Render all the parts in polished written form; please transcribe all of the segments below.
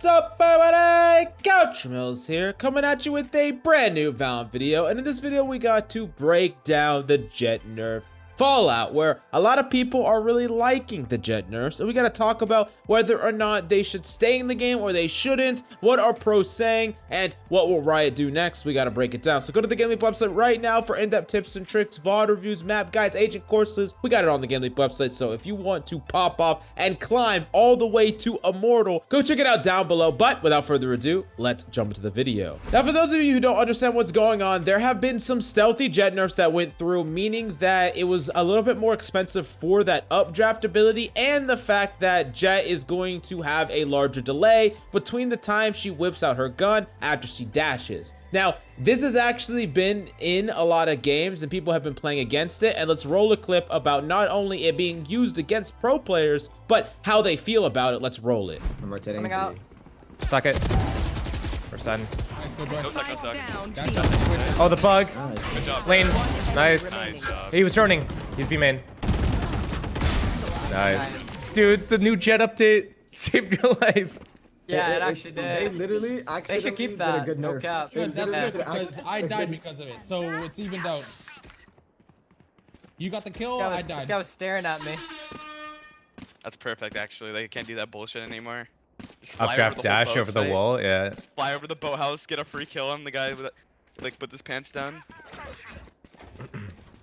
What's up, everybody? Couch Mills here, coming at you with a brand new Valorant video, and in this video we got to break down the JETT nerf fallout, where a lot of people are really liking the JETT nerfs, and we gotta talk about whether or not they should stay in the game or they shouldn't, what are pros saying, and what will Riot do next. We gotta break it down. So go to the GameLeap website right now for in-depth tips and tricks, VOD reviews, map guides, agent courses. We got it on the GameLeap website, so if you want to pop off and climb all the way to Immortal, go check it out down below. But without further ado, let's jump into the video. Now, for those of you who don't understand what's going on, there have been some stealthy JETT nerfs that went through, meaning that it was a little bit more expensive for that updraft ability, and the fact that JETT is going to have a larger delay between the time she whips out her gun after she dashes. Now, this has actually been in a lot of games and people have been playing against it, and let's roll a clip about not only it being used against pro players, but how they feel about it. Let's roll it. I'm rotating. Coming out. Suck it. First side. Nice, go No suck, no suck. Oh, the bug. Good job. Lane. Nice. Nice job. He was turning. He's B main. Nice. Dude, the new JETT update saved your life. Yeah, it actually They did. literally They accidentally should keep did that. a good No nerf. cap. They Good, that's literally good did an because I died because of it, so it's evened out. You got the kill, I This died. guy was staring at me. That's perfect, actually. They can't do that bullshit anymore. Just fly over Updraft the whole dash boat over the site, wall. Yeah. Fly over the boathouse, get a free kill on the guy with, like, put his pants down.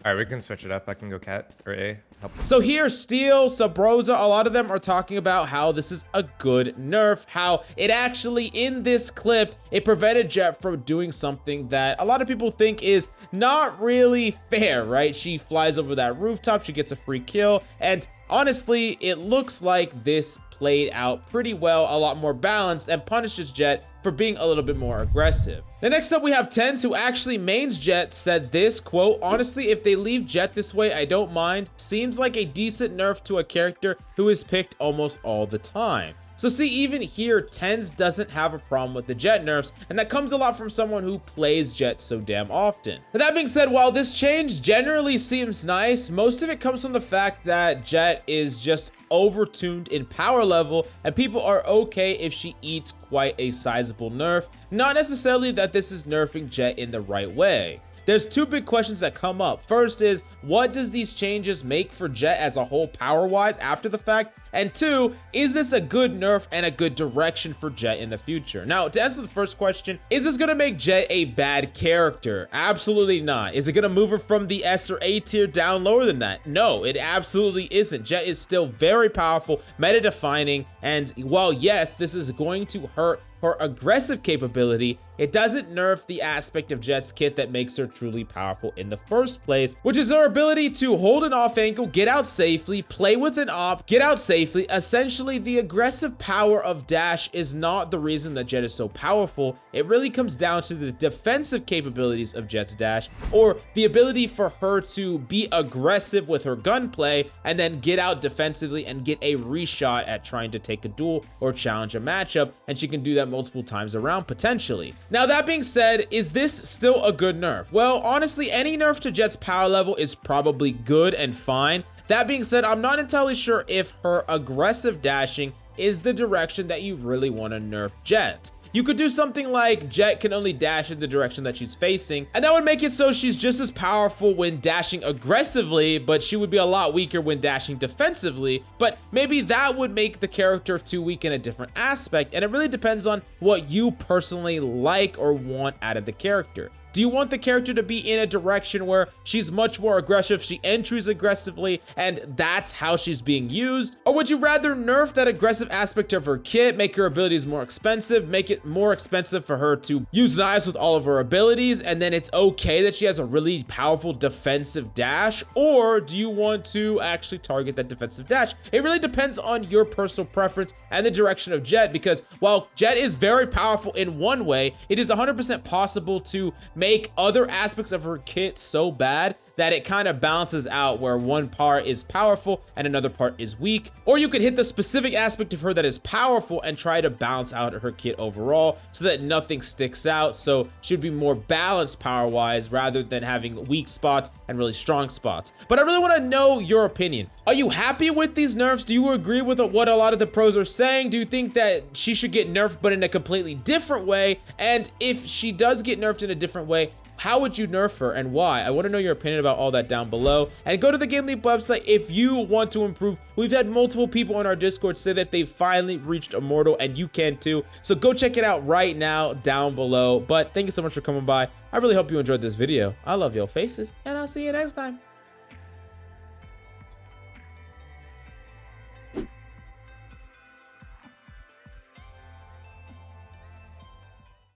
All right, we can switch it up. I can go cat or A. Help. So here, Steel, Sabrosa, a lot of them are talking about how this is a good nerf, how it actually, in this clip, it prevented JETT from doing something that a lot of people think is not really fair, right? She flies over that rooftop, she gets a free kill, and honestly, it looks like this played out pretty well, a lot more balanced, and punishes JETT for being a little bit more aggressive. Then next up we have TENZ, who actually mains JETT, said this, quote, "Honestly, if they leave JETT this way, I don't mind. Seems like a decent nerf to a character who is picked almost all the time." So see, even here, TENZ doesn't have a problem with the JETT nerfs, and that comes a lot from someone who plays JETT so damn often. But that being said, while this change generally seems nice, most of it comes from the fact that JETT is just overtuned in power level, and people are okay if she eats quite a sizable nerf. Not necessarily that this is nerfing JETT in the right way. There's two big questions that come up. First is, what does these changes make for JETT as a whole power-wise after the fact? And two, is this a good nerf and a good direction for JETT in the future? Now, to answer the first question, is this gonna make JETT a bad character? Absolutely not. Is it gonna move her from the S or A tier down lower than that? No, it absolutely isn't. JETT is still very powerful, meta-defining, and while yes, this is going to hurt her aggressive capability, it doesn't nerf the aspect of JETT's kit that makes her truly powerful in the first place, which is her ability to hold an off angle, get out safely, play with an op, get out safely. Essentially, the aggressive power of dash is not the reason that JETT is so powerful. It really comes down to the defensive capabilities of JETT's dash, or the ability for her to be aggressive with her gunplay and then get out defensively and get a reshot at trying to take a duel or challenge a matchup, and she can do that multiple times around potentially. Now, that being said, is this still a good nerf? Well, honestly, any nerf to JETT's power level is probably good and fine. That being said, I'm not entirely sure if her aggressive dashing is the direction that you really want to nerf JETT. You could do something like JETT can only dash in the direction that she's facing, and that would make it so she's just as powerful when dashing aggressively, but she would be a lot weaker when dashing defensively. But maybe that would make the character too weak in a different aspect, and it really depends on what you personally like or want out of the character. Do you want the character to be in a direction where she's much more aggressive, she entries aggressively, and that's how she's being used? Or would you rather nerf that aggressive aspect of her kit, make her abilities more expensive, make it more expensive for her to use knives with all of her abilities, and then it's okay that she has a really powerful defensive dash? Or do you want to actually target that defensive dash? It really depends on your personal preference and the direction of JETT, because while JETT is very powerful in one way, it is 100% possible to make other aspects of her kit so bad that it kind of balances out where one part is powerful and another part is weak. Or you could hit the specific aspect of her that is powerful and try to balance out her kit overall so that nothing sticks out. So she would be more balanced power-wise rather than having weak spots and really strong spots. But I really want to know your opinion. Are you happy with these nerfs? Do you agree with what a lot of the pros are saying? Do you think that she should get nerfed but in a completely different way? And if she does get nerfed in a different way, how would you nerf her and why? I want to know your opinion about all that down below. And go to the GameLeap website if you want to improve. We've had multiple people on our Discord say that they finally reached Immortal, and you can too. So go check it out right now down below. But thank you so much for coming by. I really hope you enjoyed this video. I love your faces, and I'll see you next time.